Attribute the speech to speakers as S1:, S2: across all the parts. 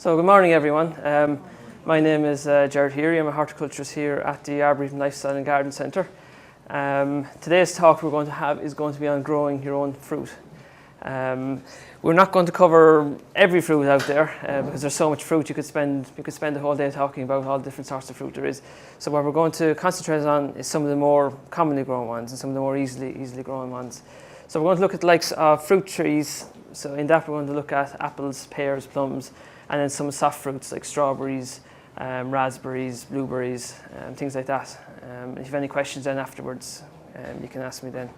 S1: So good morning everyone. My name is Gerard Heary. I'm a horticulturist here at the Arboretum Lifestyle and Garden Centre. Today's talk we're going to have is going to be on growing your own fruit. We're not going to cover every fruit out there because there's so much fruit you could spend the whole day talking about all the different sorts of fruit there is. So what we're going to concentrate on is some of the more commonly grown ones and some of the more easily grown ones. So we're going to look at the likes of fruit trees. So in that we're going to look at apples, pears, plums, and then some soft fruits like strawberries, raspberries, blueberries, things like that. If you have any questions then afterwards, you can ask me then.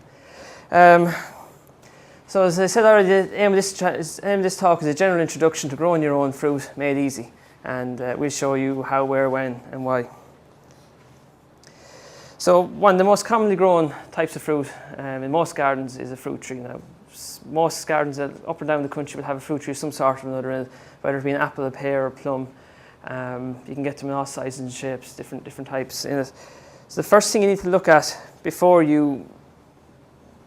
S1: So as I said already, the aim of this talk is a general introduction to growing your own fruit made easy, and we'll show you how, where, when and why. So one of the most commonly grown types of fruit in most gardens is a fruit tree. Now, most gardens up and down the country will have a fruit tree of some sort or another, whether it be an apple, a pear or plum. You can get them in all sizes and shapes, different types in it. So the first thing you need to look at before you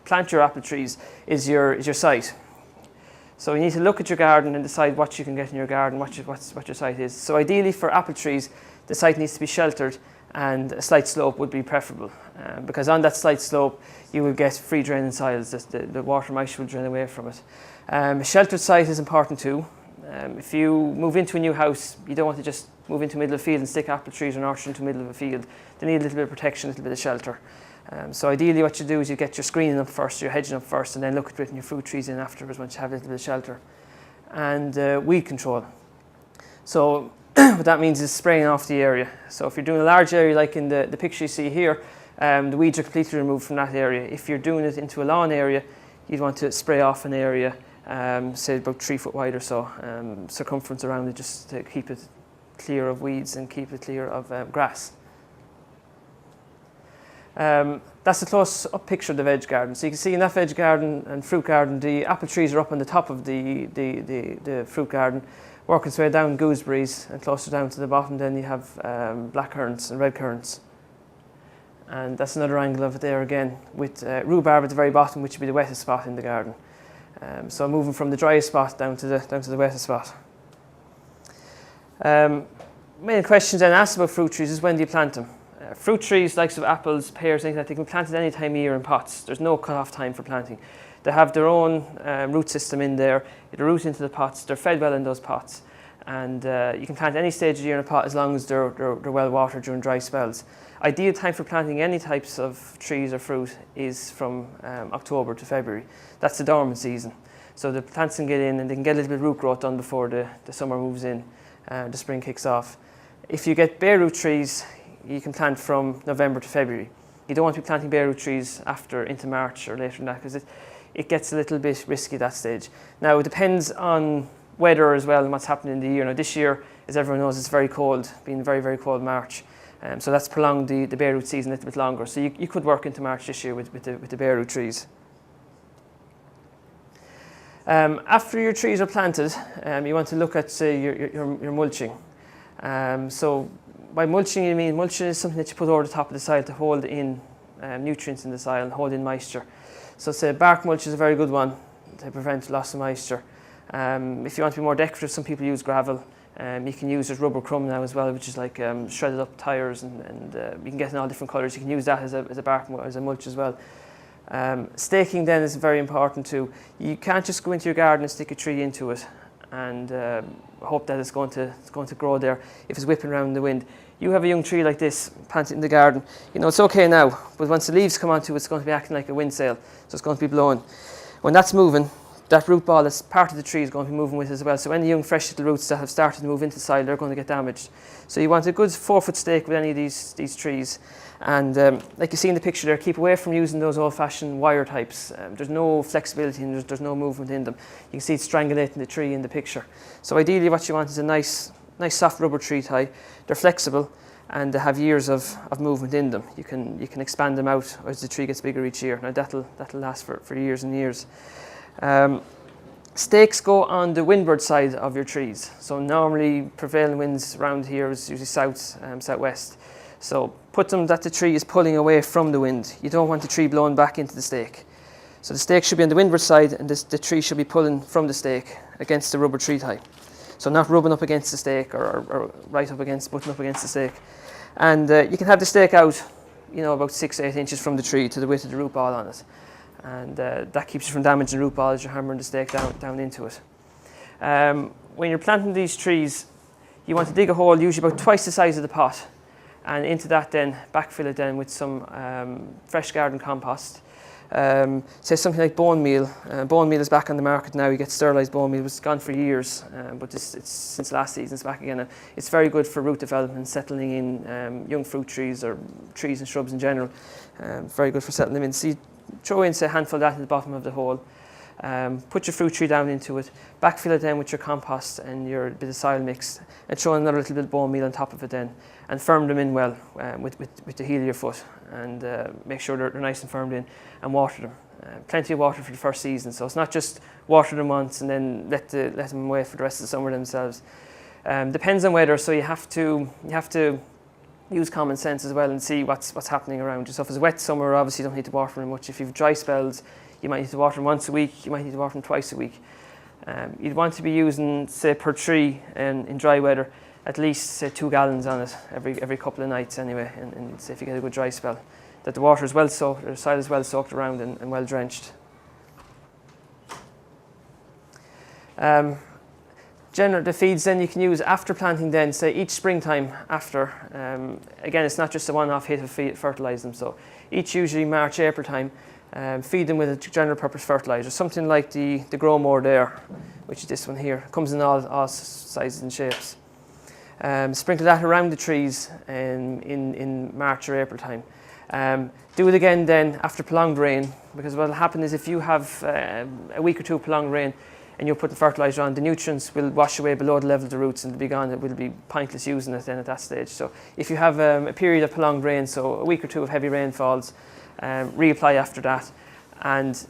S1: plant your apple trees is your site. So you need to look at your garden and decide what you can get in your garden, what your site is. So ideally for apple trees, the site needs to be sheltered and a slight slope would be preferable, because on that slight slope you will get free draining soils. The water moisture will drain away from it. A sheltered site is important too. If you move into a new house, you don't want to just move into the middle of a field and stick apple trees or an orchard into the middle of a field. They need a little bit of protection, a little bit of shelter. So ideally what you do is you get your screening up first, your hedging up first, and then look at putting your fruit trees in afterwards once you have a little bit of shelter. And weed control. So what that means is spraying off the area. So if you're doing a large area like in the picture you see here, the weeds are completely removed from that area. If you're doing it into a lawn area, you'd want to spray off an area, say about 3 foot wide or so, circumference around it, just to keep it clear of weeds and keep it clear of grass. That's a close-up picture of the veg garden. So you can see in that veg garden and fruit garden, the apple trees are up on the top of the fruit garden, working its way down gooseberries, and closer down to the bottom then you have black currants and red currants. And that's another angle of it there again, with rhubarb at the very bottom, which would be the wettest spot in the garden. So moving from the driest spot down to the wettest spot. Main questions then asked about fruit trees is when do you plant them? Fruit trees, likes of apples, pears, things like that, they can be planted any time of year in pots. There's no cut-off time for planting. They have their own root system in there. They root into the pots. They're fed well in those pots, and you can plant any stage of the year in a pot as long as they're well watered during dry spells. Ideal time for planting any types of trees or fruit is from October to February. That's the dormant season. So the plants can get in and they can get a little bit of root growth done before the summer moves in, the spring kicks off. If you get bare root trees, you can plant from November to February. You don't want to be planting bare root trees into March or later than that, because it gets a little bit risky at that stage. Now it depends on weather as well and what's happening in the year. Now this year, as everyone knows, it's very cold, being very, very cold March. So that's prolonged the bare root season a little bit longer. So you could work into March this year with the bare root trees. After your trees are planted, you want to look at, say, your mulching. So by mulching, you mean mulching is something that you put over the top of the soil to hold in nutrients in the soil and hold in moisture. So say bark mulch is a very good one to prevent loss of moisture. If you want to be more decorative, some people use gravel. You can use rubber crumb now as well, which is like shredded up tires, and you can get in all different colours. You can use that as a bark as a mulch as well. Staking then is very important too. You can't just go into your garden and stick a tree into it and hope that it's going to grow there if it's whipping around in the wind. You have a young tree like this planted in the garden, you know, it's okay now, but once the leaves come onto it, it's going to be acting like a wind sail, so it's going to be blowing. When that's moving, that root ball that's part of the tree is going to be moving with it as well. So any young fresh little roots that have started to move into the soil, they're going to get damaged. So you want a good 4 foot stake with any of these trees. And like you see in the picture there, keep away from using those old-fashioned wire types. There's no flexibility and there's no movement in them. You can see it's strangulating the tree in the picture. So ideally what you want is a nice soft rubber tree tie. They're flexible and they have years of movement in them. You can expand them out as the tree gets bigger each year. Now that'll last for years and years. Stakes go on the windward side of your trees. So normally prevailing winds around here is usually southwest. So put them that the tree is pulling away from the wind. You don't want the tree blowing back into the stake. So the stake should be on the windward side and the tree should be pulling from the stake against the rubber tree tie. So not rubbing up against the stake or right up against, butting up against the stake. And you can have the stake out, about 6 to 8 inches from the tree to the width of the root ball on it. And that keeps you from damaging the root ball as you're hammering the stake down into it. When you're planting these trees, you want to dig a hole usually about twice the size of the pot, and into that then backfill it then with some fresh garden compost. Say something like bone meal. Bone meal is back on the market now. You get sterilised bone meal. It was gone for years, but it's since last season it's back again. It's very good for root development, settling in young fruit trees or trees and shrubs in general. Very good for settling them in. So you throw in, say, a handful of that at the bottom of the hole. Put your fruit tree down into it, backfill it then with your compost and your bit of soil mix, and throw in another little bit of bone meal on top of it then, and firm them in well with the heel of your foot, and make sure they're nice and firmed in, and water them. Plenty of water for the first season, so it's not just water them once and then let them wait for the rest of the summer themselves. Depends on weather, so you have to use common sense as well and see what's happening around you. So if it's a wet summer, obviously you don't need to water them much. If you have dry spells, you might need to water them once a week, you might need to water them twice a week. You'd want to be using, say, per tree in dry weather, at least, say, 2 gallons on it every couple of nights anyway, and say if you get a good dry spell, that the water is well soaked, or the soil is well soaked around and well drenched. The feeds then you can use after planting then, say each springtime after. Again, it's not just a one-off hit of fertilise them, so usually March, April time, feed them with a general purpose fertiliser, something like the Grow More there, which is this one here. It comes in all sizes and shapes. Sprinkle that around the trees in March or April time. Do it again then after prolonged rain, because what will happen is if you have a week or two of prolonged rain and you put the fertiliser on, the nutrients will wash away below the level of the roots and they'll be gone. It will be pointless using it then at that stage. So if you have a period of prolonged rain, so a week or two of heavy rainfalls, reapply after that, and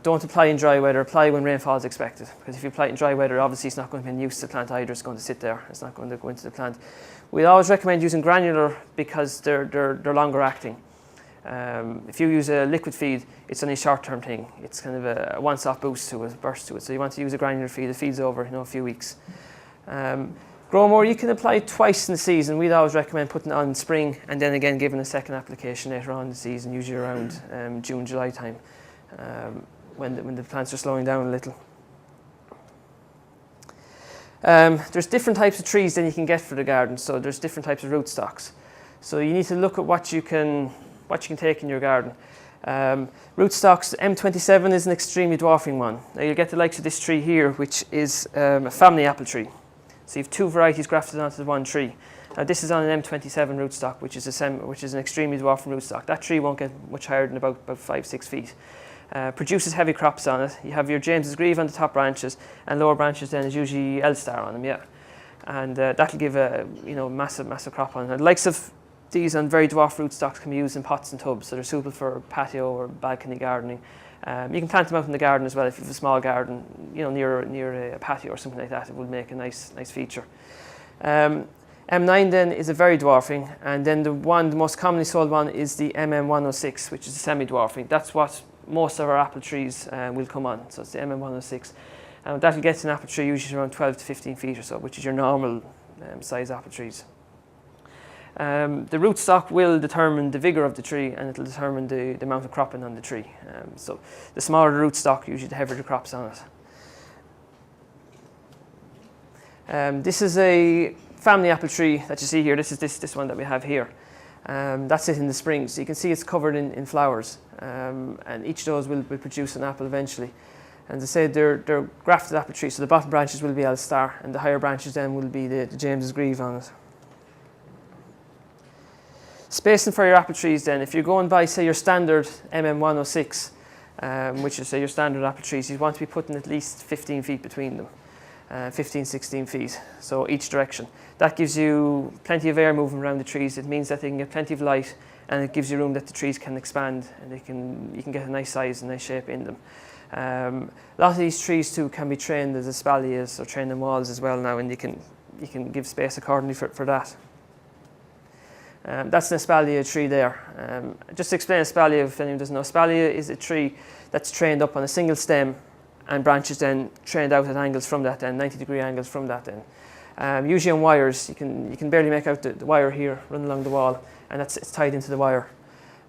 S1: don't apply in dry weather. Apply when rainfall is expected, because if you apply it in dry weather, obviously it's not going to be in use to the plant either. It's going to sit there. It's not going to go into the plant. We always recommend using granular because they're longer acting. If you use a liquid feed, it's only a short-term thing. It's kind of a once-off boost to it, burst to it. So you want to use a granular feed. It feeds over a few weeks. Grow More, you can apply twice in the season. We'd always recommend putting it on in spring and then again giving a second application later on in the season, usually around June, July time, when the plants are slowing down a little. There's different types of trees then you can get for the garden, so there's different types of rootstocks. So you need to look at what you can take in your garden. Rootstocks, M27 is an extremely dwarfing one. Now you'll get the likes of this tree here, which is a family apple tree. So you have 2 varieties grafted onto the one tree. Now this is on an M27 rootstock, which is an extremely dwarfing rootstock. That tree won't get much higher than about 5-6 feet. Produces heavy crops on it. You have your James's Grieve on the top branches, and lower branches then is usually Elstar on them, yeah. And that'll give a massive crop on it. The likes of these and very dwarf rootstocks can be used in pots and tubs, so they're suitable for patio or balcony gardening. You can plant them out in the garden as well if you have a small garden, near a patio or something like that. It will make a nice feature. M9 then is a very dwarfing, and then the most commonly sold one is the MM106, which is a semi-dwarfing. That's what most of our apple trees will come on. So it's the MM106. That'll get an apple tree usually around 12 to 15 feet or so, which is your normal size apple trees. The rootstock will determine the vigour of the tree, and it'll determine the amount of cropping on the tree. So the smaller the rootstock, usually the heavier the crops on it. This is a family apple tree that you see here. This is this one that we have here. That's it in the spring. So you can see it's covered in flowers, and each of those will produce an apple eventually. And as I said, they're grafted apple trees, so the bottom branches will be Elstar, and the higher branches then will be the James's Grieve on it. Spacing for your apple trees then, if you're going by, say, your standard MM106, which is, say, your standard apple trees, you want to be putting at least 15 feet between them, 15-16 feet, so each direction. That gives you plenty of air moving around the trees. It means that they can get plenty of light, and it gives you room that the trees can expand, and you can get a nice size and nice shape in them. A lot of these trees too can be trained as espaliers or trained in walls as well now, and you can give space accordingly for that. That's an espalier tree there. Just to explain espalier, if anyone doesn't know, espalier is a tree that's trained up on a single stem, and branches then trained out at angles from that then, 90-degree angles from that then. Usually on wires, you can barely make out the wire here running along the wall, and it's tied into the wire.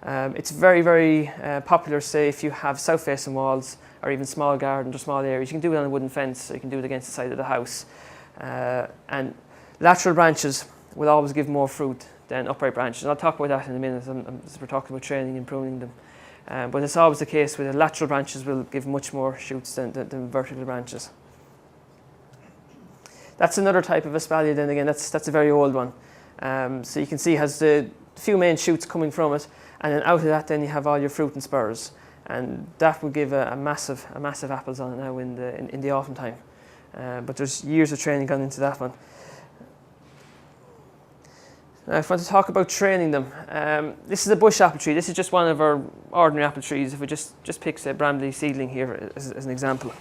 S1: It's very, very popular, say, if you have south-facing walls or even small gardens or small areas. You can do it on a wooden fence, so you can do it against the side of the house. And lateral branches will always give more fruit than upright branches. And I'll talk about that in a minute as we're talking about training and pruning them. But it's always the case with the lateral branches will give much more shoots than vertical branches. That's another type of espalier then again, that's a very old one. So you can see it has the few main shoots coming from it, and then out of that then you have all your fruit and spurs. And that will give a massive apples on it now in the autumn time. But there's years of training gone into that one. Now, if I want to talk about training them, this is a bush apple tree. This is just one of our ordinary apple trees. If we just pick a Bramley seedling here as an example.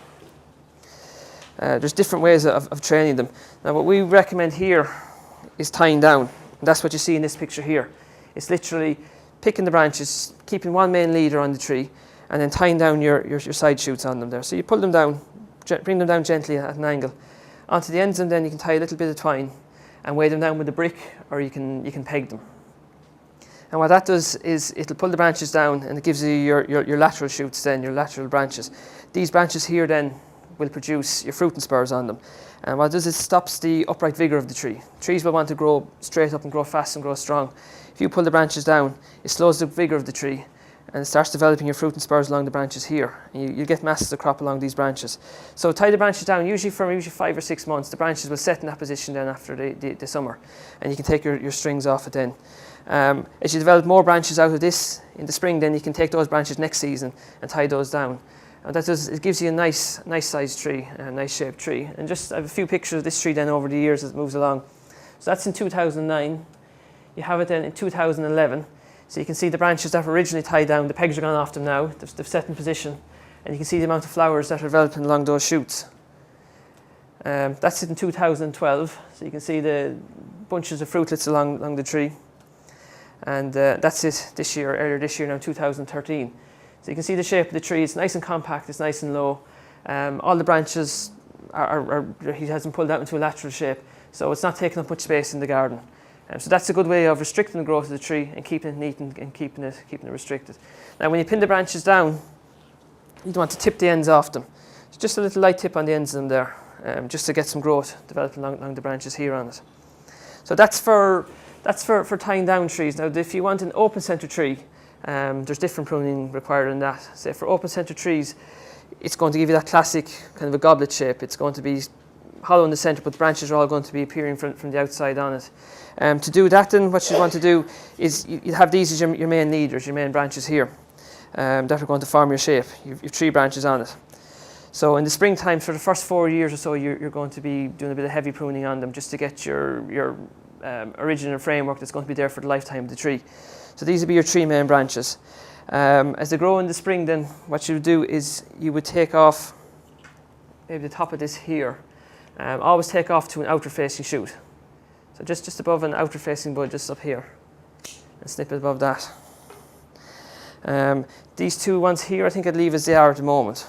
S1: There's different ways of training them. Now, what we recommend here is tying down. And that's what you see in this picture here. It's literally picking the branches, keeping one main leader on the tree, and then tying down your side shoots on them there. So you pull them down, bring them down gently at an angle. Onto the ends of them then you can tie a little bit of twine and weigh them down with a brick, or you can peg them. And what that does is it'll pull the branches down, and it gives you your lateral shoots then, your lateral branches. These branches here then will produce your fruit and spurs on them. And what it does is it stops the upright vigour of the tree. Trees will want to grow straight up and grow fast and grow strong. If you pull the branches down, it slows the vigour of the tree, and it starts developing your fruit and spurs along the branches here. And you get masses of crop along these branches. So tie the branches down, usually for 5 or 6 months. The branches will set in that position then after the summer, and you can take your strings off it then. As you develop more branches out of this in the spring, then you can take those branches next season and tie those down. And it gives you a nice sized tree, a nice shaped tree. And just I have a few pictures of this tree then over the years as it moves along. So that's in 2009. You have it then in 2011. So you can see the branches that were originally tied down, the pegs are gone off them now, they've set in position, and you can see the amount of flowers that are developing along those shoots. That's it in 2012, so you can see the bunches of fruitlets along the tree. And that's it this year, earlier this year now, 2013. So you can see the shape of the tree, it's nice and compact, it's nice and low. All the branches he has them pulled out into a lateral shape, so it's not taking up much space in the garden. So that's a good way of restricting the growth of the tree and keeping it neat and keeping it restricted. Now when you pin the branches down, you don't want to tip the ends off them. So just a little light tip on the ends of them there, just to get some growth developing along the branches here on it. So that's for tying down trees. Now if you want an open centre tree, there's different pruning required in that. Say for open centre trees, it's going to give you that classic kind of a goblet shape. It's going to be hollow in the centre, but the branches are all going to be appearing from the outside on it. To do that then, what you want to do is you have these as your main leaders, your main branches here, that are going to form your shape. You've 3 branches on it. So in the springtime, for the first 4 years or so, you're going to be doing a bit of heavy pruning on them just to get your original framework that's going to be there for the lifetime of the tree. So these would be your 3 main branches. As they grow in the spring then, what you would do is you would take off maybe the top of this here. Always take off to an outer facing shoot. So just above an outer facing bud, just up here, and snip it above that. These 2 ones here, I think I'd leave as they are at the moment. So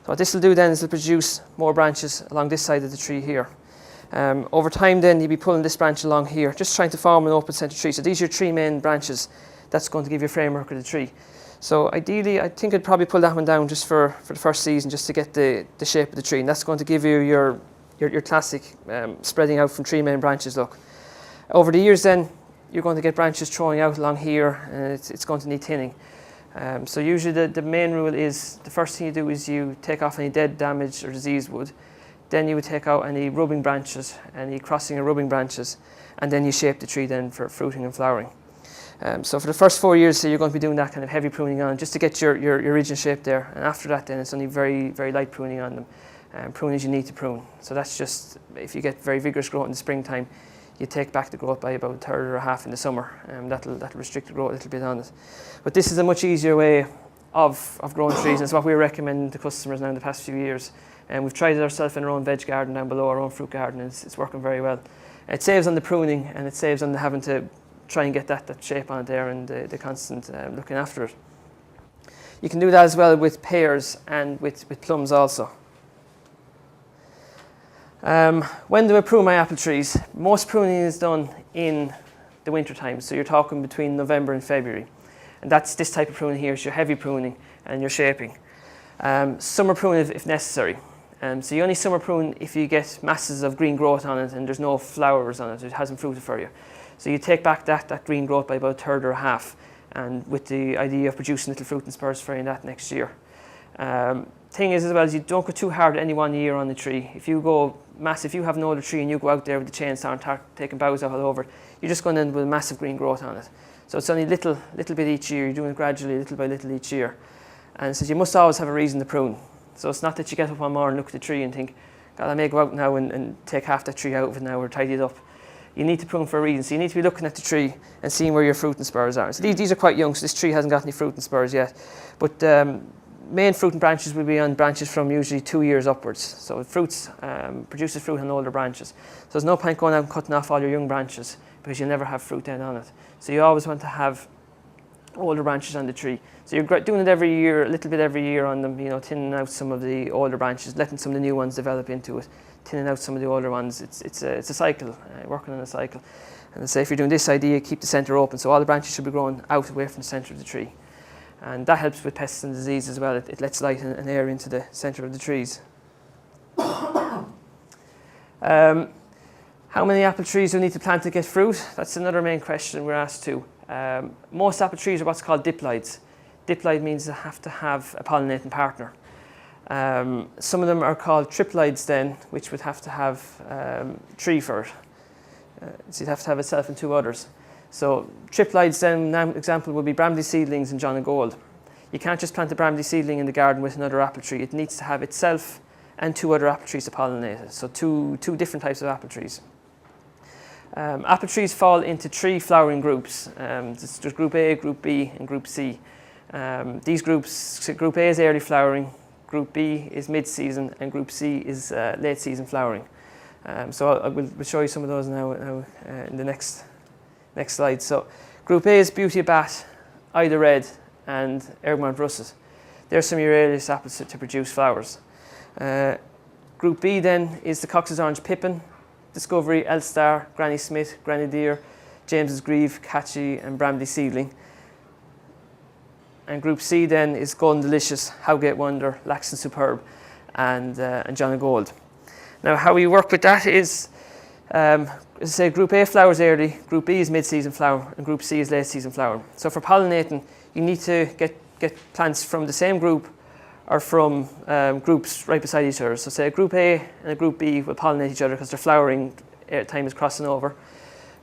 S1: what this will do then is it'll produce more branches along this side of the tree here. Over time then you'll be pulling this branch along here, just trying to form an open centre tree. So these are your 3 main branches. That's going to give you a framework of the tree. So ideally, I think I'd probably pull that one down just for the first season, just to get the shape of the tree. And that's going to give you your classic spreading out from 3 main branches look. Over the years then, you're going to get branches throwing out along here, and it's going to need thinning. So usually the main rule is, the first thing you do is you take off any dead, damaged or diseased wood. Then you would take out any rubbing branches, any crossing or rubbing branches, and then you shape the tree then for fruiting and flowering. So for the first 4 years, so you're going to be doing that kind of heavy pruning on, just to get your original shape there. And after that then, it's only very, very light pruning on them. Prune as you need to prune. So that's just, if you get very vigorous growth in the springtime, you take back the growth by about a third or a half in the summer. That'll restrict the growth a little bit on it. But this is a much easier way of growing trees, and it's what we recommend to customers now in the past few years. And we've tried it ourselves in our own veg garden down below, our own fruit garden, and it's working very well. It saves on the pruning, and it saves on the having to try and get that shape on it there, and the constant looking after it. You can do that as well with pears and with plums also. When do I prune my apple trees? Most pruning is done in the winter time, so you're talking between November and February. And that's this type of pruning here, is your heavy pruning and your shaping. Summer pruning if necessary. So you only summer prune if you get masses of green growth on it and there's no flowers on it, it hasn't fruited for you. So you take back that green growth by about a third or a half, and with the idea of producing little fruit and spurs for you in that next year. Thing is as well, is you don't go too hard any one year on the tree. If you go massive, if you have an older tree and you go out there with the chainsaw and start taking boughs out all over, you're just going to end up with massive green growth on it. So it's only little bit each year, you're doing it gradually, little by little each year. And so you must always have a reason to prune. So it's not that you get up one morning, look at the tree and think, God, I may go out now and take half that tree out of it now or tidy it up. You need to prune for a reason. So you need to be looking at the tree and seeing where your fruit and spurs are. So these are quite young, so this tree hasn't got any fruit and spurs yet. But main fruit and branches will be on branches from usually 2 years upwards. So fruits produces fruit on older branches. So there's no point going out and cutting off all your young branches because you'll never have fruit then on it. So you always want to have older branches on the tree. So you're doing it every year, a little bit every year on them, you know, thinning out some of the older branches, letting some of the new ones develop into it, thinning out some of the older ones. It's a cycle, working on a cycle. And say if you're doing this idea, keep the centre open, so all the branches should be growing out away from the centre of the tree. And that helps with pests and disease as well. It lets light and air into the centre of the trees. How many apple trees do we need to plant to get fruit? That's another main question we're asked too. Most apple trees are what's called diploids. Diploid means they have to have a pollinating partner. Some of them are called triploids then, which would have to have tree for it. So you'd have to have itself and two others. So triploids then, an example would be bramley seedlings and John and Gold. You can't just plant a bramley seedling in the garden with another apple tree. It needs to have itself and two other apple trees to pollinate it. So two different types of apple trees. Apple trees fall into three flowering groups. There's Group A, Group B and Group C. These groups, Group A is early flowering, Group B is mid-season and Group C is late season flowering. So we'll show you some of those now in the next slide. So Group A is Beauty of Bath, Ida Red and Ergmont Russet. There's some of your earliest apples to produce flowers. Group B then is the Cox's Orange Pippin, Discovery, Elstar, Granny Smith, Grenadier, James's Grieve, Catchy and Bramley Seedling. And Group C then is Golden Delicious, Howgate Wonder, Laxton Superb and John and Gold. Now how we work with that is, as I say, Group A flowers early, Group B is mid-season flower and Group C is late season flower. So for pollinating you need to get plants from the same group or from groups right beside each other. So say a Group A and a Group B will pollinate each other because their flowering time is crossing over.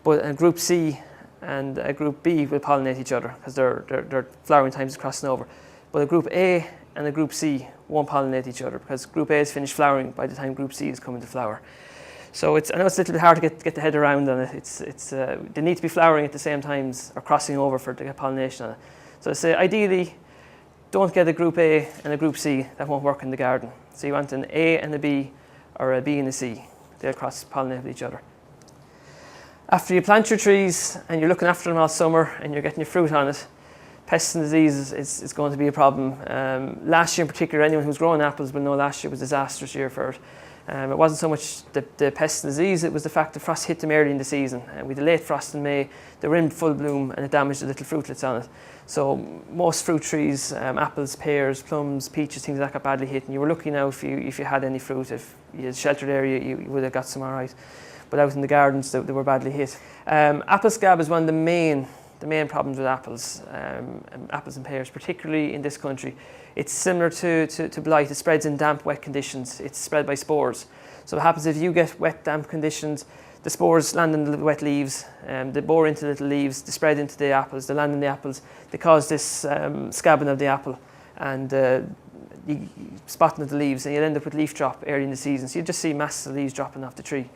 S1: But a Group C and a Group B will pollinate each other because their flowering time is crossing over. But a Group A and a Group C won't pollinate each other because Group A is finished flowering by the time Group C is coming to flower. So I know it's a little bit hard to get the head around on it. They need to be flowering at the same times or crossing over to get pollination on it. So I say ideally, don't get a Group A and a Group C, that won't work in the garden. So you want an A and a B or a B and a C. They'll cross-pollinate with each other. After you plant your trees and you're looking after them all summer and you're getting your fruit on it, pests and diseases is going to be a problem. Last year in particular, anyone who's growing apples will know last year was a disastrous year for it. It wasn't so much the pests and disease, it was the fact that frost hit them early in the season. We had a late frost in May, they were in full bloom and it damaged the little fruitlets on it. So most fruit trees, apples, pears, plums, peaches, things like that got badly hit. And you were lucky now if you had any fruit. If you had a sheltered area, you would have got some all right. But out in the gardens, they were badly hit. Apple scab is one of the main problems with apples, apples and pears, particularly in this country. It's similar to blight. It spreads in damp, wet conditions. It's spread by spores. So what happens if you get wet, damp conditions, the spores land in the wet leaves, they bore into little leaves, they spread into the apples, they land in the apples, they cause this scabbing of the apple and spotting of the leaves, and you'll end up with leaf drop early in the season. So you just see masses of leaves dropping off the tree.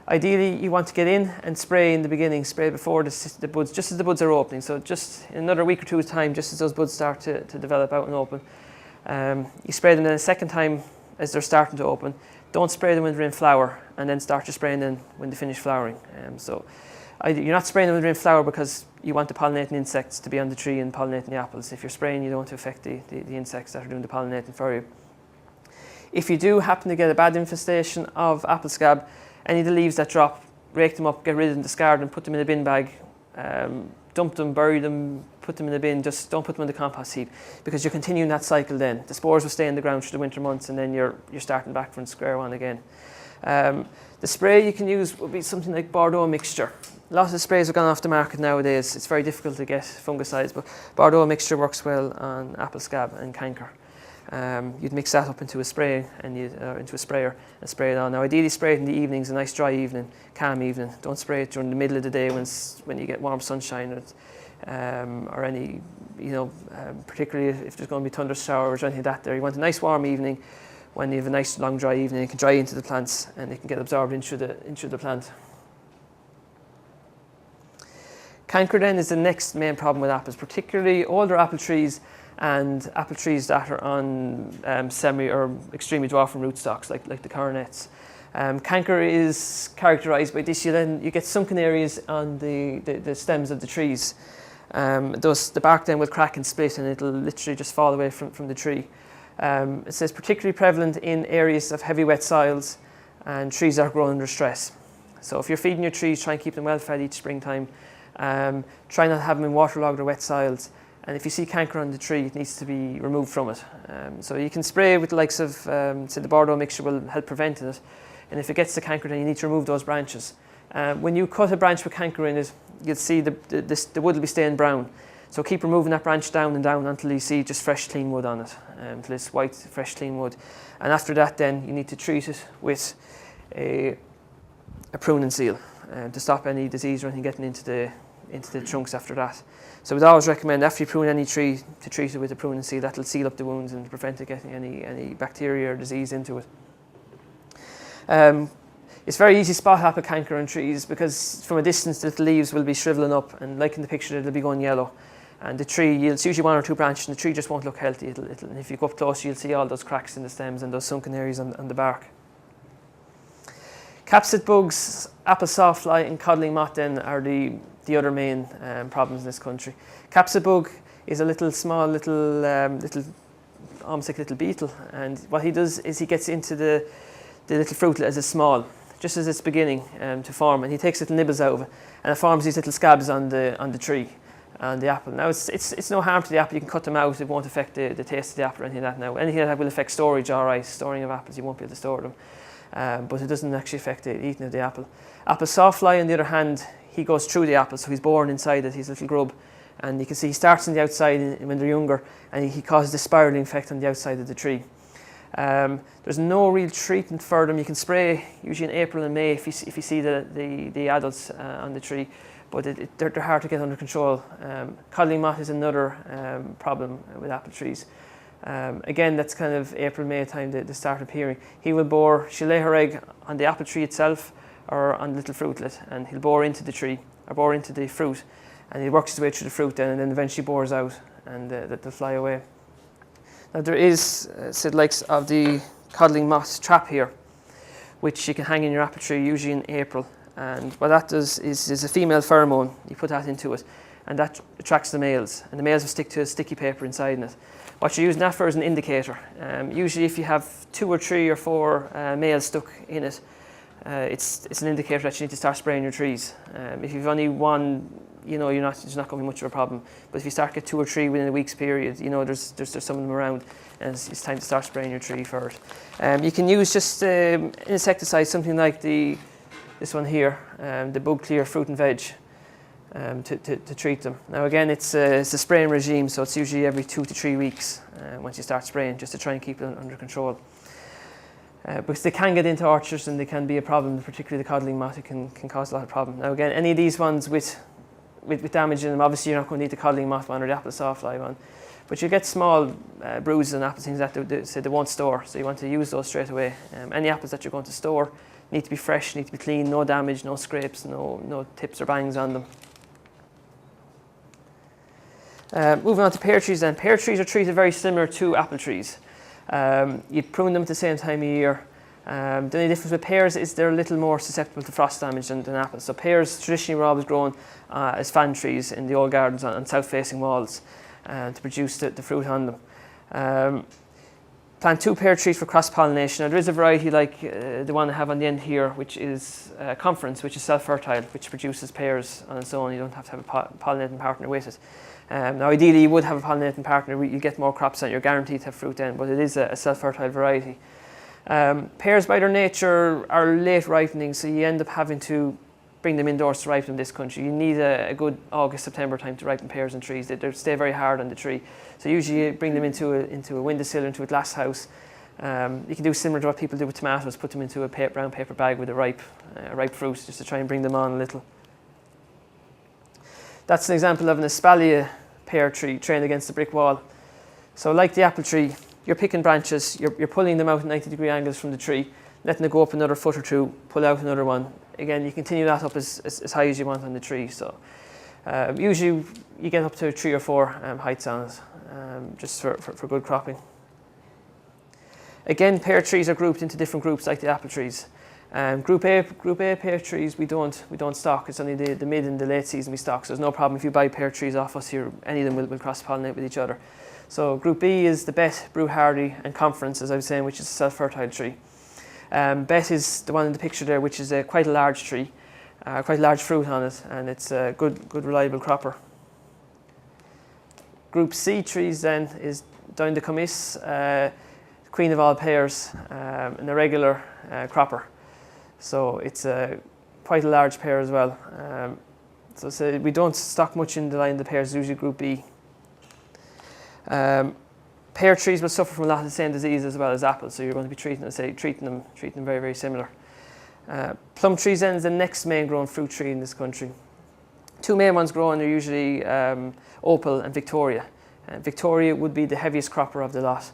S1: Ideally, you want to get in and spray in the beginning, spray before the buds, just as the buds are opening. So just in another week or two's time, just as those buds start to develop out and open. You spray them then a second time as they're starting to open. Don't spray them when they're in flower, and then start your spraying them when they finish flowering. You're not spraying them when they're in flower because you want the pollinating insects to be on the tree and pollinating the apples. If you're spraying, you don't want to affect the insects that are doing the pollinating for you. If you do happen to get a bad infestation of apple scab, any of the leaves that drop, rake them up, get rid of them, discard them, put them in a bin bag, dump them, bury them, put them in a bin, just don't put them in the compost heap, because you're continuing that cycle then. The spores will stay in the ground through the winter months, and then you're starting back from square one again. The spray you can use would be something like Bordeaux mixture. A lot of the sprays have gone off the market nowadays. It's very difficult to get fungicides, but Bordeaux mixture works well on apple scab and canker. You'd mix that up into a spray and into a sprayer and spray it on. Now, ideally, spray it in the evenings, a nice dry evening, calm evening. Don't spray it during the middle of the day when you get warm sunshine or any, particularly if there's going to be thunder showers or anything like that. There, you want a nice warm evening. When you have a nice long dry evening, it can dry into the plants and it can get absorbed into the plant. Canker then is the next main problem with apples, particularly older apple trees and apple trees that are on semi or extremely dwarfing rootstocks, like the coronets. Canker is characterised by this. You get sunken areas on the stems of the trees. The bark then will crack and split, and it'll literally just fall away from the tree. It says particularly prevalent in areas of heavy wet soils and trees that are growing under stress. So if you're feeding your trees, try and keep them well fed each springtime. Try not to have them in waterlogged or wet soils. And if you see canker on the tree, it needs to be removed from it. So you can spray with the likes of, say the Bordeaux mixture will help prevent it. And if it gets the canker, then you need to remove those branches. When you cut a branch with canker in it, you'll see the wood will be stained brown. So keep removing that branch down and down until you see just fresh, clean wood on it, until it's white, fresh, clean wood. And after that, then you need to treat it with a pruning seal to stop any disease or anything getting into the trunks after that. So we'd always recommend after you prune any tree to treat it with a pruning seal. That'll seal up the wounds and prevent it getting any bacteria or disease into it. It's very easy to spot apple canker on trees because from a distance the leaves will be shriveling up, and like in the picture they'll be going yellow. And the tree, it's usually one or two branches, and the tree just won't look healthy. And if you go up close, you'll see all those cracks in the stems and those sunken areas on the bark. Capsid bugs, apple sawfly and codling moth then are the other main problems in this country. Capsid bug is a small little almost like a little beetle, and what he does is he gets into the little fruit as it's small, just as it's beginning to form, and he takes little nibbles out of it, and it forms these little scabs on the tree, on the apple. Now it's no harm to the apple. You can cut them out. It won't affect the taste of the apple or anything like that. Now anything that will affect storage, all right, storing of apples, you won't be able to store them. But it doesn't actually affect the eating of the apple. Apple sawfly, on the other hand, he goes through the apple, so he's born inside it. He's a little grub, and you can see he starts on the outside when they're younger, and he causes this spiralling effect on the outside of the tree. There's no real treatment for them. You can spray usually in April and May if you see the adults on the tree, but they're hard to get under control. Codling moth is another problem with apple trees. Again, that's kind of April, May time they start appearing. She'll lay her egg on the apple tree itself or on the little fruitlet, and he'll bore into the tree or bore into the fruit, and he works his way through the fruit then, and then eventually bores out, and they'll fly away. Now there is, said likes of the codling moth trap here, which you can hang in your apple tree usually in April, and what that does is a female pheromone. You put that into it, and that attracts the males, and the males will stick to a sticky paper inside in it. What you're using that for is an indicator. Usually if you have 2 or 3 or 4 males stuck in it, it's an indicator that you need to start spraying your trees. If you've only one, there's not going to be much of a problem. But if you start to get 2 or 3 within a week's period, there's some of them around, and it's time to start spraying your tree for it. You can use just insecticide, something like this one here, the Bug Clear Fruit and Veg. To treat them. Now again, it's a spraying regime, so it's usually every 2 to 3 weeks once you start spraying, just to try and keep it under control. Because they can get into orchards and they can be a problem, particularly the codling moth. It can cause a lot of problem. Now again, any of these ones with damage in them, obviously you're not going to need the codling moth one or the apple sawfly one, but you get small bruises and apple things that they won't store, so you want to use those straight away. Any apples that you're going to store need to be fresh, need to be clean, no damage, no scrapes, no tips or bangs on them. Moving on to pear trees then. Pear trees are treated very similar to apple trees. You prune them at the same time of year. The only difference with pears is they're a little more susceptible to frost damage than apples. So pears traditionally were always grown as fan trees in the old gardens on south-facing walls to produce the fruit on them. Plant 2 pear trees for cross-pollination. Now, there is a variety like the one I have on the end here, which is conference, which is self-fertile, which produces pears on its own. You don't have to have a pollinating partner with it. Now, ideally, you would have a pollinating partner. You get more crops and you're guaranteed to have fruit then, but it is a self-fertile variety. Pears, by their nature, are late ripening, so you end up having to bring them indoors to ripen in this country. You need a good August, September time to ripen pears and trees. They stay very hard on the tree. So usually you bring them into a windowsill, into a glass house. You can do similar to what people do with tomatoes, put them into a brown paper bag with a ripe fruit, just to try and bring them on a little. That's an example of an espalier pear tree trained against a brick wall. So like the apple tree, you're picking branches, you're pulling them out at 90-degree angles from the tree, letting it go up another foot or two, pull out another one. Again, you continue that up as high as you want on the tree. So usually you get up to 3 or 4 heights on it, just for good cropping. Again, pear trees are grouped into different groups like the apple trees. Group A pear trees we don't stock. It's only the mid and the late season we stock. So there's no problem if you buy pear trees off us here. Any of them will cross-pollinate with each other. So Group B is the Bet, Brew Hardy, and Conference, as I was saying, which is a self-fertile tree. Bet is the one in the picture there, which is quite a large tree, quite a large fruit on it, and it's a good reliable cropper. Group C trees then is Down the Comice, Queen of all pears, and a regular cropper. So it's quite a large pear as well. So we don't stock much in the line of the pears, usually Group B. Pear trees will suffer from a lot of the same disease as well as apples, so you're going to be treating them very, very similar. Plum trees then is the next main grown fruit tree in this country. 2 main ones growing are usually Opal and Victoria. Victoria would be the heaviest cropper of the lot.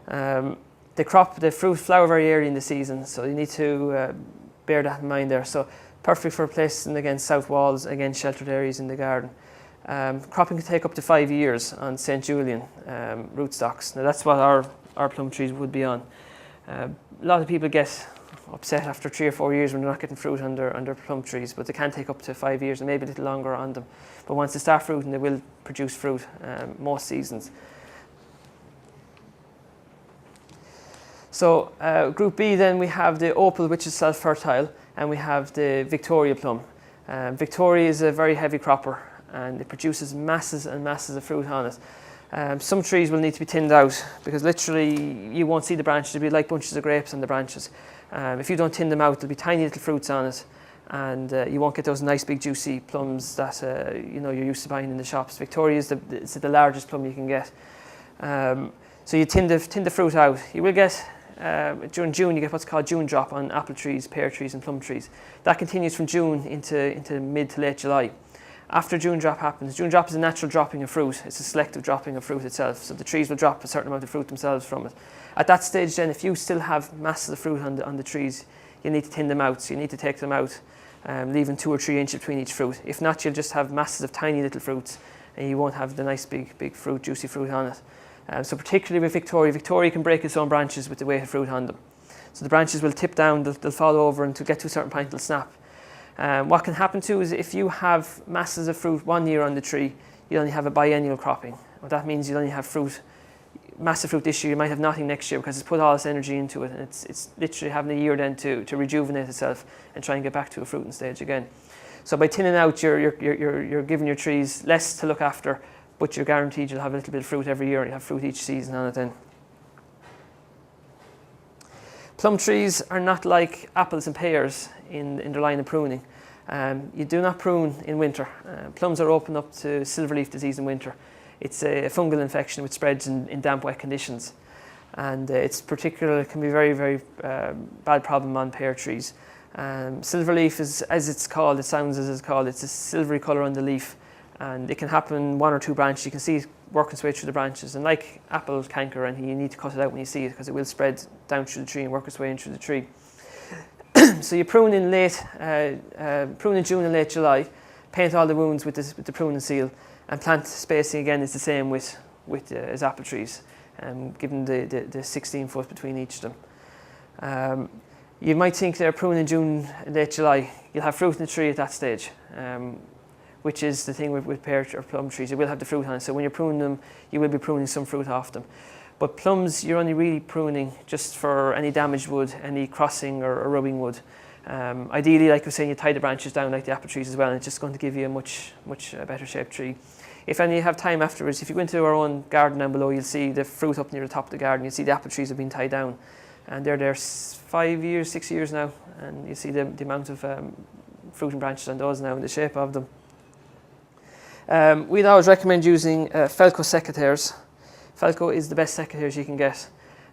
S1: The fruit flower very early in the season, so you need to bear that in mind there. So perfect for placing against south walls, against sheltered areas in the garden. Cropping can take up to 5 years on St. Julian rootstocks. Now that's what our plum trees would be on. A lot of people get upset after 3 or 4 years when they're not getting fruit on their plum trees, but they can take up to 5 years and maybe a little longer on them. But once they start fruiting, they will produce fruit most seasons. So Group B then we have the Opal, which is self-fertile, and we have the Victoria plum. Victoria is a very heavy cropper, and it produces masses and masses of fruit on it. Some trees will need to be thinned out because literally you won't see the branches. It'll be like bunches of grapes on the branches. If you don't thin them out, there'll be tiny little fruits on it, and you won't get those nice big juicy plums that you're used to buying in the shops. Victoria is the largest plum you can get. So you thin the fruit out. You will get during June, you get what's called June drop on apple trees, pear trees, and plum trees. That continues from June into mid to late July. After June drop happens, June drop is a natural dropping of fruit. It's a selective dropping of fruit itself. So the trees will drop a certain amount of fruit themselves from it. At that stage then, if you still have masses of fruit on the trees, you need to thin them out. So you need to take them out, leaving 2 or 3 inches between each fruit. If not, you'll just have masses of tiny little fruits, and you won't have the nice big fruit, juicy fruit on it. So particularly with Victoria can break its own branches with the weight of fruit on them. So the branches will tip down, they'll fall over, and to get to a certain point, they'll snap. What can happen too is if you have masses of fruit 1 year on the tree, you only have a biennial cropping. What that means, you only have massive fruit this year, you might have nothing next year because it's put all this energy into it, and it's literally having a year then to rejuvenate itself and try and get back to a fruiting stage again. So by thinning out, you're giving your trees less to look after, but you're guaranteed you'll have a little bit of fruit every year, and you have fruit each season on it then. Plum trees are not like apples and pears in their line of pruning. You do not prune in winter. Plums are open up to silverleaf disease in winter. It's a fungal infection which spreads in damp, wet conditions. And it can be very, very bad problem on pear trees. Silverleaf is, as it's called, it sounds as it's called, it's a silvery colour on the leaf. And it can happen 1 or 2 branches. You can see it working its way through the branches. And like apple canker, and you need to cut it out when you see it because it will spread down through the tree and work its way in through the tree. So you prune in June and late July, paint all the wounds with the pruning seal, and plant spacing again is the same with as apple trees, given the 16 foot between each of them. You might think they're pruning in June and late July. You'll have fruit in the tree at that stage. Which is the thing with pear or plum trees, you will have the fruit on it. So when you're pruning them, you will be pruning some fruit off them. But plums, you're only really pruning just for any damaged wood, any crossing or rubbing wood. Ideally, like I was saying, you tie the branches down like the apple trees as well, and it's just going to give you a much better shaped tree. If any you have time afterwards, if you go into our own garden down below, you'll see the fruit up near the top of the garden. You'll see the apple trees have been tied down, and they're there 5 years, 6 years now, and you see the amount of fruit and branches on those now and the shape of them. We'd always recommend using Felco secateurs. Felco is the best secateurs you can get.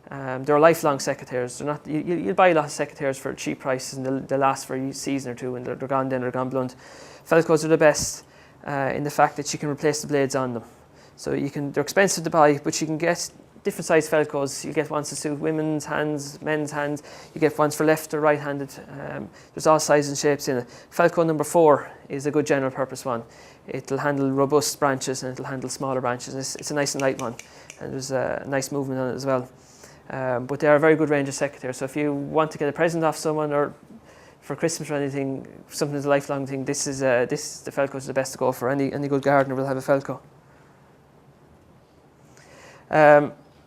S1: They're lifelong secateurs. They're not. You'll buy a lot of secateurs for cheap prices, and they'll last for a season or two, and they're gone then, they're gone blunt. Felcos are the best in the fact that you can replace the blades on them. So they're expensive to buy, but you can get different size Felcos. You get ones to suit women's hands, men's hands. You get ones for left or right-handed. There's all sizes and shapes in it. Felco number 4 is a good general purpose one. It'll handle robust branches and it'll handle smaller branches. It's a nice and light one, and there's a nice movement on it as well. But they are a very good range of secateurs. So if you want to get a present off someone or for Christmas or anything, something that's a lifelong thing, the Felcos is the best to go for. Any good gardener will have a Felco.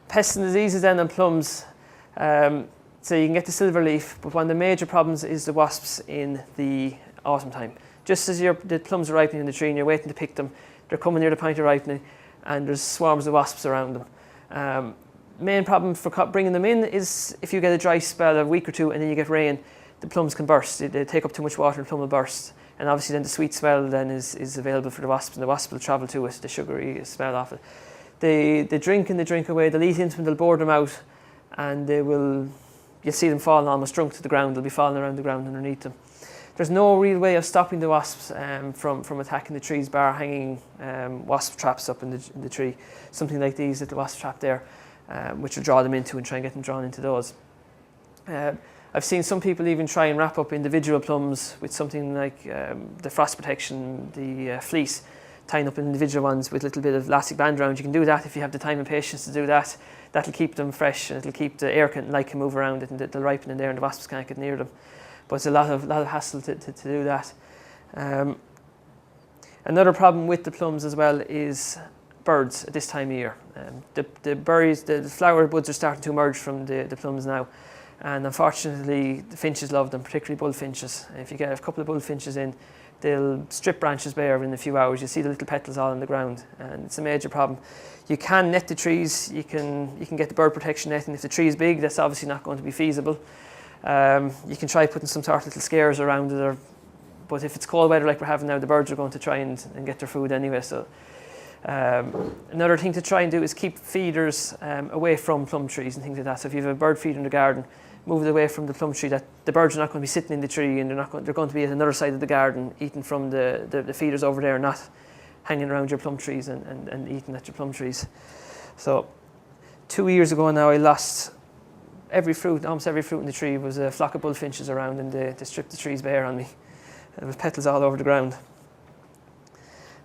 S1: Pests and diseases then on plums. So you can get the silver leaf, but one of the major problems is the wasps in the autumn time. Just as the plums are ripening in the tree and you're waiting to pick them, they're coming near the point of ripening, and there's swarms of wasps around them. Main problem for bringing them in is if you get a dry spell, a week or two, and then you get rain, the plums can burst. They take up too much water, the plum will burst. And obviously then the sweet smell then is available for the wasps, and the wasps will travel to it, the sugary smell off it. They drink and they drink away, they'll eat into them, they'll bore them out, and you'll see them falling almost drunk to the ground. They'll be falling around the ground underneath them. There's no real way of stopping the wasps from attacking the trees, bar hanging wasp traps up in the tree. Something like these, little wasp trap there, which will draw them into and try and get them drawn into those. I've seen some people even try and wrap up individual plums with something like the frost protection, the fleece, tying up individual ones with a little bit of elastic band around. You can do that if you have the time and patience to do that. That'll keep them fresh, and it'll keep the air and light can move around it, and they'll ripen in there and the wasps can't get near them. But it's a lot of hassle to do that. Another problem with the plums as well is birds at this time of year. The berries, the flower buds are starting to emerge from the plums now, and unfortunately the finches love them, particularly bullfinches. If you get a couple of bullfinches in, they'll strip branches bare in a few hours. You see the little petals all on the ground, and it's a major problem. You can net the trees. You can get the bird protection netting. If the tree is big, that's obviously not going to be feasible. You can try putting some sort of little scares around it, but if it's cold weather like we're having now, the birds are going to try and get their food anyway. So another thing to try and do is keep feeders away from plum trees and things like that. So if you have a bird feeder in the garden, move it away from the plum tree. That the birds are not going to be sitting in the tree, and they're going to be at another side of the garden eating from the feeders over there, not hanging around your plum trees and eating at your plum trees. So 2 years ago now, I lost almost every fruit in the tree. Was a flock of bullfinches around, and they stripped the trees bare on me. There was petals all over the ground.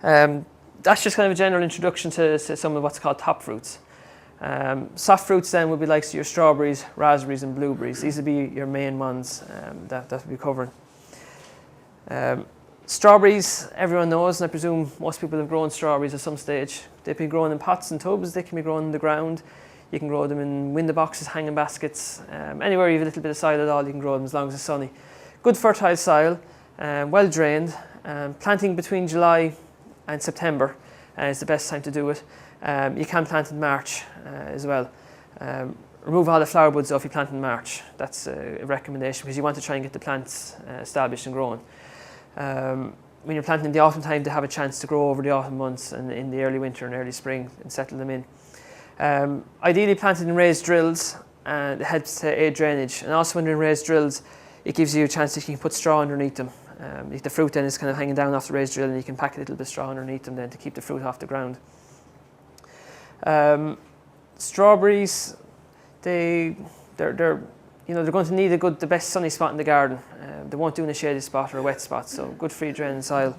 S1: That's just kind of a general introduction to some of what's called top fruits. Soft fruits then would be like your strawberries, raspberries and blueberries. These would be your main ones that we'll be covering. Strawberries, everyone knows, and I presume most people have grown strawberries at some stage. They've been grown in pots and tubs, they can be grown in the ground. You can grow them in window boxes, hanging baskets, anywhere you have a little bit of soil at all, you can grow them as long as it's sunny. Good fertile soil, well drained. Planting between July and September is the best time to do it. You can plant in March as well. Remove all the flower buds off you plant in March. That's a recommendation, because you want to try and get the plants established and growing. When you're planting in the autumn time, they have a chance to grow over the autumn months and in the early winter and early spring and settle them in. Ideally planted in raised drills, and it helps to aid drainage. And also when they're in raised drills, it gives you a chance that you can put straw underneath them. The fruit then is kind of hanging down off the raised drill, and you can pack a little bit of straw underneath them then to keep the fruit off the ground. Strawberries, they're going to need the best sunny spot in the garden. They won't do in a shady spot or a wet spot, so good free draining soil.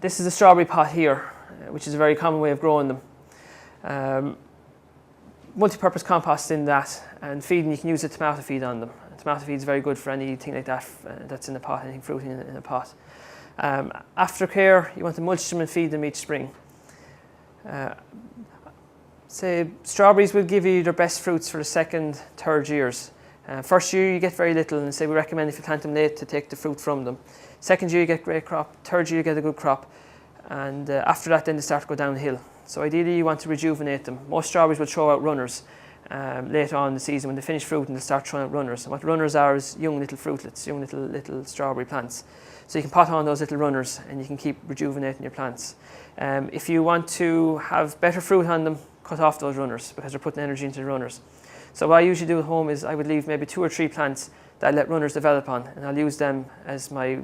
S1: This is a strawberry pot here, which is a very common way of growing them. Multi-purpose compost in that, and feeding, you can use a tomato feed on them. Tomato feed is very good for anything like that that's in the pot, anything fruity in a pot. Aftercare, you want to mulch them and feed them each spring. Say strawberries will give you their best fruits for the second, third years. First year you get very little, and say we recommend if you plant them late to take the fruit from them. Second year you get great crop, third year you get a good crop, and after that then they start to go downhill. So ideally you want to rejuvenate them. Most strawberries will throw out runners later on in the season. When they finish fruiting, they'll start throwing out runners. And what runners are is young little fruitlets, young little strawberry plants. So you can pot on those little runners and you can keep rejuvenating your plants. If you want to have better fruit on them, cut off those runners because they're putting energy into the runners. So what I usually do at home is I would leave maybe 2 or 3 plants that I let runners develop on, and I'll use them as my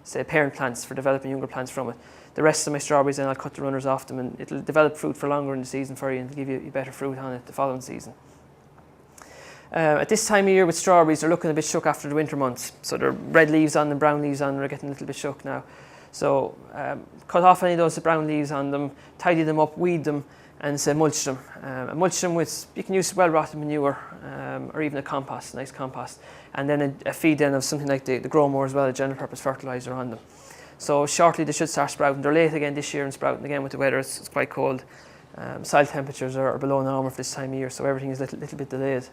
S1: say parent plants for developing younger plants from it. The rest of my strawberries, then I'll cut the runners off them, and it'll develop fruit for longer in the season for you and give you better fruit on it the following season. At this time of year with strawberries, they're looking a bit shook after the winter months. So they're red leaves on them, brown leaves on them, they're getting a little bit shook now. So cut off any of those brown leaves on them, tidy them up, weed them, and mulch them. Mulch them with, you can use well-rotted manure or even a compost, nice compost. And then a feed then of something like the Growmore as well, a general purpose fertiliser on them. So shortly they should start sprouting. They're late again this year and sprouting again with the weather. It's quite cold. Soil temperatures are below normal for this time of year, so everything is a little bit delayed.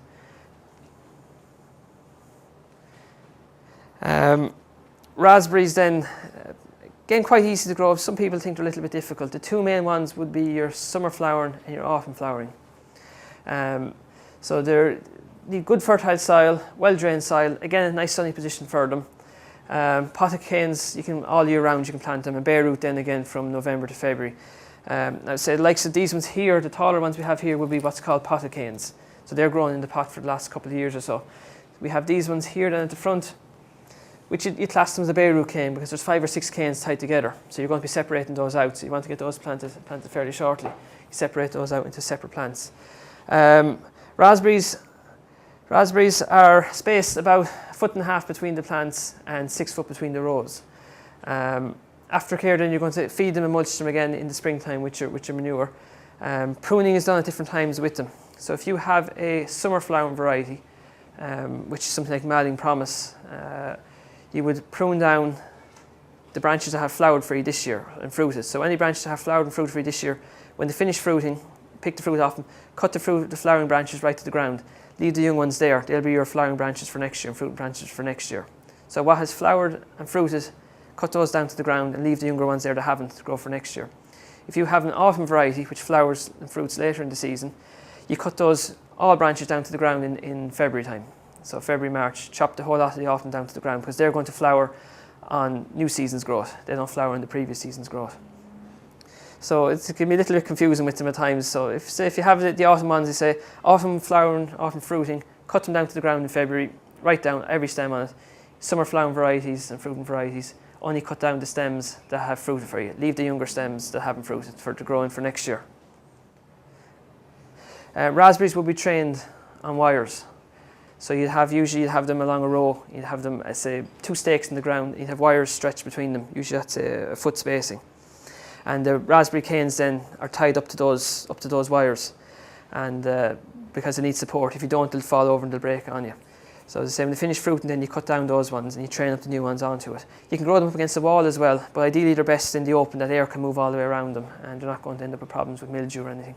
S1: Raspberries then, again quite easy to grow. Some people think they're a little bit difficult. The 2 main ones would be your summer flowering and your autumn flowering. So they need good fertile soil, well-drained soil, again a nice sunny position for them. Potted canes, you can all year round you can plant them, and bare root then again from November to February. I would say the likes of these ones here, the taller ones we have here will be what's called potted canes. So they're grown in the pot for the last couple of years or so. We have these ones here then at the front, which you class them as a bare root cane because there's 5 or 6 canes tied together. So you're going to be separating those out. So you want to get those planted fairly shortly. You separate those out into separate plants. Raspberries are spaced about 1.5 foot between the plants and 6 foot between the rows. Aftercare then you're going to feed them and mulch them again in the springtime with your manure. Pruning is done at different times with them. So if you have a summer flowering variety, which is something like Malling Promise, you would prune down the branches that have flowered for you this year and fruited. So any branches that have flowered and fruited for you this year, when they finish fruiting, pick the fruit off them, cut the flowering branches right to the ground, leave the young ones there. They'll be your flowering branches for next year and fruit branches for next year. So what has flowered and fruited, cut those down to the ground and leave the younger ones there that haven't to grow for next year. If you have an autumn variety which flowers and fruits later in the season, you cut those all branches down to the ground in February time. So February, March, chop the whole lot of the autumn down to the ground because they're going to flower on new season's growth. They don't flower in the previous season's growth. So it can be a little bit confusing with them at times. So if you have the autumn ones, you say autumn flowering, autumn fruiting, cut them down to the ground in February, write down every stem on it. Summer flowering varieties and fruiting varieties, only cut down the stems that have fruited for you. Leave the younger stems that haven't fruited to grow in for next year. Raspberries will be trained on wires. So usually you'd have them along a row. You'd have them, say, 2 stakes in the ground. You'd have wires stretched between them. Usually that's a foot spacing. And the raspberry canes then are tied up to those wires, and because they need support. If you don't, they'll fall over and they'll break on you. So as I say, when they finish fruiting, then you cut down those ones and you train up the new ones onto it. You can grow them up against the wall as well, but ideally they're best in the open, that air can move all the way around them, and they're not going to end up with problems with mildew or anything.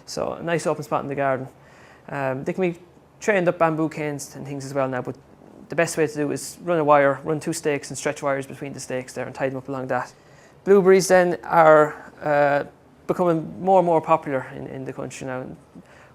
S1: So a nice open spot in the garden. They can be trained up bamboo canes and things as well now, but the best way to do is run 2 stakes and stretch wires between the stakes there and tie them up along that. Blueberries then are becoming more and more popular in the country now.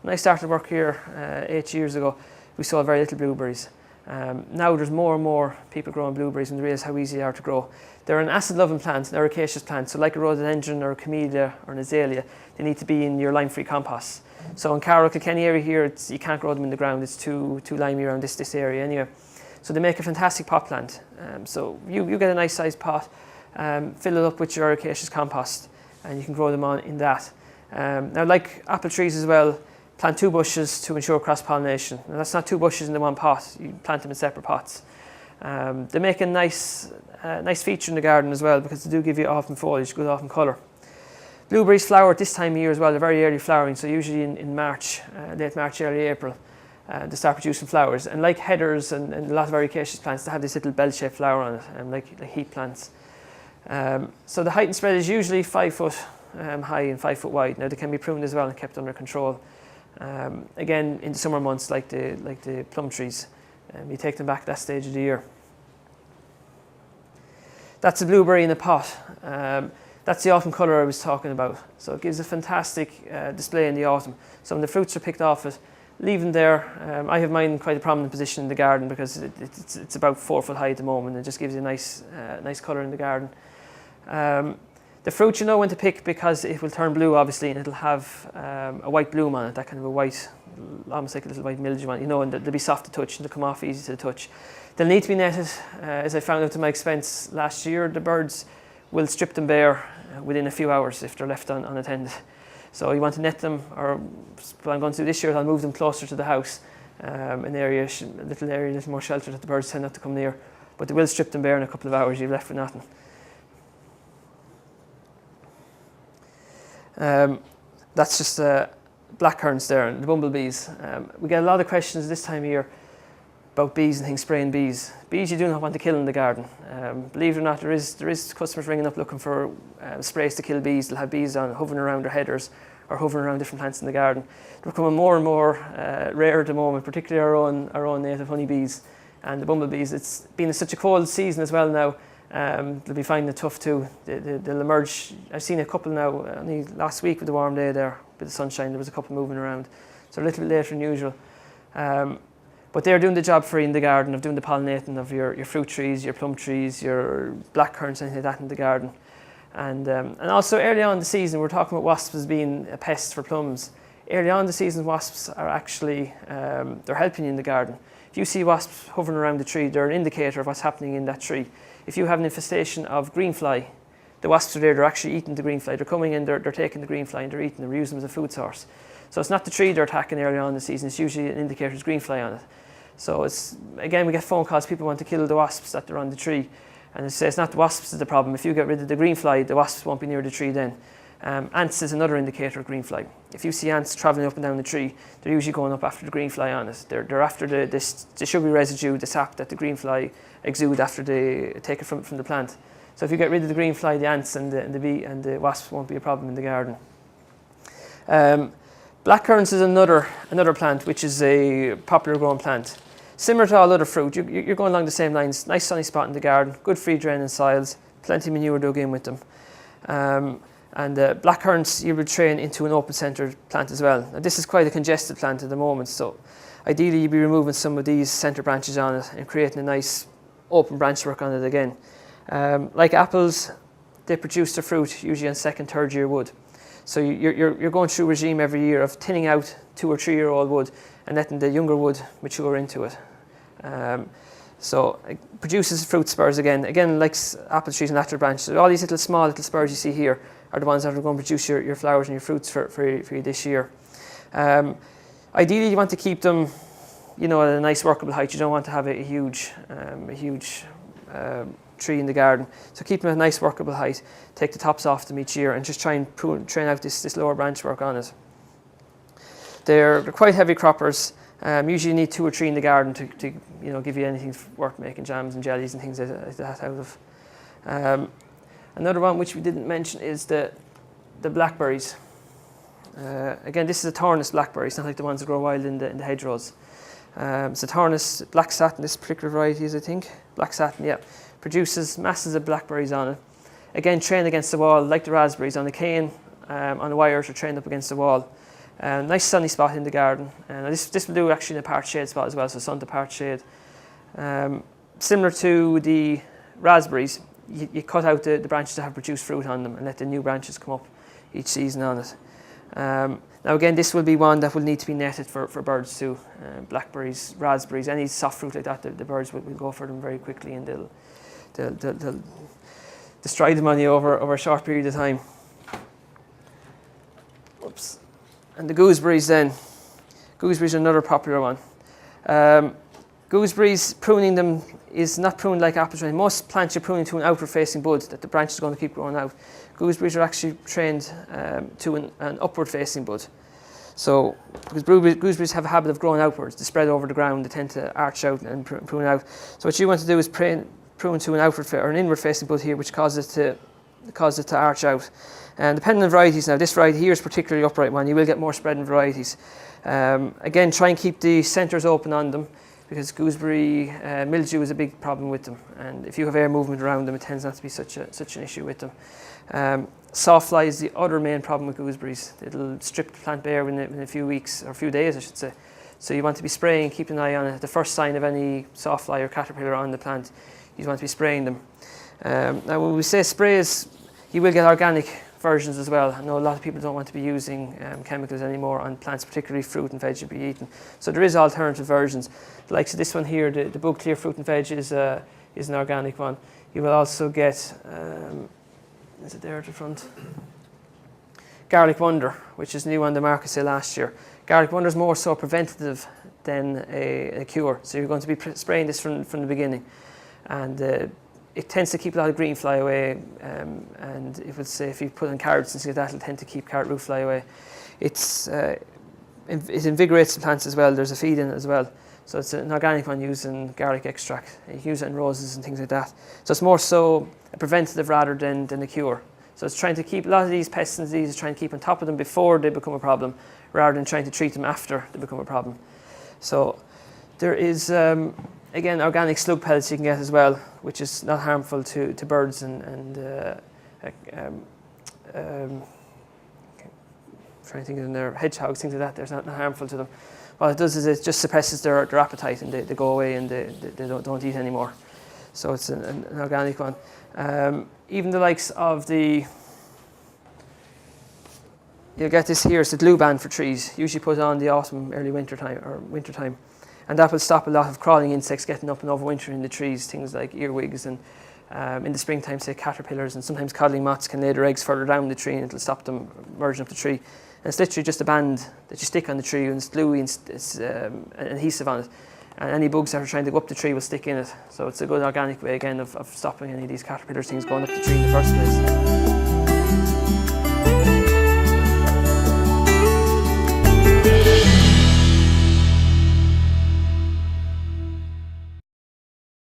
S1: When I started work here 8 years ago, we saw very little blueberries. Now there's more and more people growing blueberries and they realise how easy they are to grow. They're an acid-loving plant, an ericaceous plant, so like a rhododendron or a camellia or an azalea, they need to be in your lime-free compost. So in Carroll, Kilkenny area here, you can't grow them in the ground, it's too limey around this area anyway. So they make a fantastic pot plant. So you get a nice sized pot, fill it up with your ericaceous compost, and you can grow them on in that. Now like apple trees as well, plant 2 bushes to ensure cross-pollination. Now that's not 2 bushes in the one pot, you plant them in separate pots. They make a nice feature in the garden as well because they do give you autumn foliage, good autumn colour. Blueberries flower at this time of year as well, they're very early flowering, so usually in March, late March, early April, they start producing flowers. And like headers and a lot of ericaceous plants, they have this little bell-shaped flower on it, like heat plants. So the height and spread is usually 5 foot high and 5 foot wide. Now they can be pruned as well and kept under control. Again, in the summer months, like the plum trees, you take them back at that stage of the year. That's a blueberry in a pot. That's the autumn colour I was talking about. So it gives a fantastic display in the autumn. So when the fruits are picked off it, leave them there. I have mine in quite a prominent position in the garden because it's about 4 foot high at the moment. It just gives you a nice colour in the garden. The fruit you know when to pick because it will turn blue obviously, and it'll have a white bloom on it, that kind of a white, almost like a little white mildew on it, you know, and they'll be soft to touch and they'll come off easy to the touch. They'll need to be netted. As I found out to my expense last year, the birds will strip them bare within a few hours if they're left unattended. So you want to net them, or what I'm going to do this year, I'll move them closer to the house, an area, a little more shelter that the birds tend not to come near. But they will strip them bare in a couple of hours, you're left with nothing. That's just black currants there, and the bumblebees. We get a lot of questions this time of year about bees and things, spraying bees. Bees you do not want to kill in the garden. Believe it or not, there is customers ringing up looking for sprays to kill bees. They'll have bees on hovering around their headers or hovering around different plants in the garden. They're becoming more and more rare at the moment, particularly our own native honeybees and the bumblebees. It's been such a cold season as well now. They'll be finding it tough too. They'll emerge. I've seen a couple now, only last week with the warm day there, with the sunshine, there was a couple moving around. So a little bit later than usual. But they're doing the job for you in the garden of doing the pollinating of your fruit trees, your plum trees, your black currants, anything like that in the garden. And also early on in the season, we're talking about wasps as being a pest for plums. Early on in the season, wasps are actually, they're helping you in the garden. If you see wasps hovering around the tree, they're an indicator of what's happening in that tree. If you have an infestation of greenfly, the wasps are there, they're actually eating the greenfly. They're coming in, they're taking the greenfly and they're eating them, they're using them as a food source. So it's not the tree they're attacking early on in the season, it's usually an indicator there's greenfly on it. So it's, again, we get phone calls, people want to kill the wasps that are on the tree. And it says it's not the wasps is the problem. If you get rid of the greenfly, the wasps won't be near the tree then. Ants is another indicator of greenfly. If you see ants travelling up and down the tree, they're usually going up after the greenfly on it. They're after the sugary residue, the sap that the greenfly exude after they take it from the plant. So if you get rid of the greenfly, the ants and the bee and the wasps won't be a problem in the garden. Black currants is another plant which is a popular growing plant. Similar to all other fruit, you're going along the same lines. Nice sunny spot in the garden, good free draining soils, plenty of manure dug in with them. And black currants you would train into an open centred plant as well. Now, this is quite a congested plant at the moment, so ideally you'd be removing some of these centre branches on it and creating a nice open branchwork on it again. Like apples, they produce their fruit usually on 2nd, 3rd year wood. So you're going through a regime every year of thinning out 2 or 3 year old wood and letting the younger wood mature into it. So it produces fruit spurs again like apple trees and lateral branches. All these small little spurs you see here are the ones that are going to produce your flowers and your fruits for you this year. Ideally, you want to keep them, at a nice workable height. You don't want to have a huge tree in the garden. So keep them at a nice workable height. Take the tops off them each year and just try and train out this lower branch work on it. They're quite heavy croppers. Usually you need 2 or 3 in the garden to give you anything worth making jams and jellies and things like that out of. Another one which we didn't mention is the blackberries. Again, this is a thornless blackberry. It's not like the ones that grow wild in the hedgerows. It's a thornless black satin. This particular variety is, I think, black satin. Yeah, produces masses of blackberries on it. Again, trained against the wall like the raspberries on a cane, on the wires, or trained up against the wall. Nice sunny spot in the garden. This will do actually in a part shade spot as well, so sun to part shade. Similar to the raspberries, you cut out the branches that have produced fruit on them and let the new branches come up each season on it. Now again, this will be one that will need to be netted for birds too. Blackberries, raspberries, any soft fruit like that, the birds will go for them very quickly and they'll destroy them on you over a short period of time. Oops. And the gooseberries then. Gooseberries are another popular one. Gooseberries, pruning them is not pruned like apples. Most plants you're pruning to an outward facing bud that the branch is going to keep growing out. Gooseberries are actually trained to an upward facing bud. So, because gooseberries have a habit of growing outwards, they spread over the ground, they tend to arch out and prune out. So what you want to do is prune to an outward or an inward facing bud here, which causes it cause it to arch out. And depending on varieties, now this variety here is particularly upright one, you will get more spreading varieties. Again, try and keep the centres open on them, because gooseberry mildew is a big problem with them, and if you have air movement around them, it tends not to be such an issue with them. Soft fly is the other main problem with gooseberries. It'll strip the plant bare in a few weeks, or a few days I should say. So you want to be spraying, keep an eye on it. The first sign of any soft fly or caterpillar on the plant, you want to be spraying them. Now when we say sprays, you will get organic versions as well. I know a lot of people don't want to be using chemicals anymore on plants, particularly fruit and veg to be eaten. So there is alternative versions. The likes of this one here, the Bug Clear Fruit and Veg is an organic one. You will also get, is it there at the front? Garlic Wonder, which is new on the market, say last year. Garlic Wonder is more so preventative than a cure. So you're going to be spraying this from the beginning. And it tends to keep a lot of green fly away, and it would say if you put on carrots and things like that, it'll tend to keep carrot root fly away. It invigorates the plants as well. There's a feed in it as well. So it's an organic one using garlic extract. You can use it in roses and things like that. So it's more so a preventative rather than a cure. So it's trying to keep a lot of these pests and diseases, trying to keep on top of them before they become a problem, rather than trying to treat them after they become a problem. So there is, again, organic slug pellets you can get as well, which is not harmful to birds and trying to think of their hedgehogs, things like that. There's not harmful to them. What it does is it just suppresses their appetite, and they go away and they don't eat anymore. So it's an organic one. Even the likes of you'll get this here, it's the glue band for trees, usually put on the autumn, early winter time. And that will stop a lot of crawling insects getting up and overwintering in the trees, things like earwigs, and in the springtime, say caterpillars, and sometimes codling moths can lay their eggs further down the tree, and it'll stop them merging up the tree. And it's literally just a band that you stick on the tree, and it's gluey, and it's an adhesive on it. And any bugs that are trying to go up the tree will stick in it. So it's a good organic way, again, of stopping any of these caterpillar things going up the tree in the first place.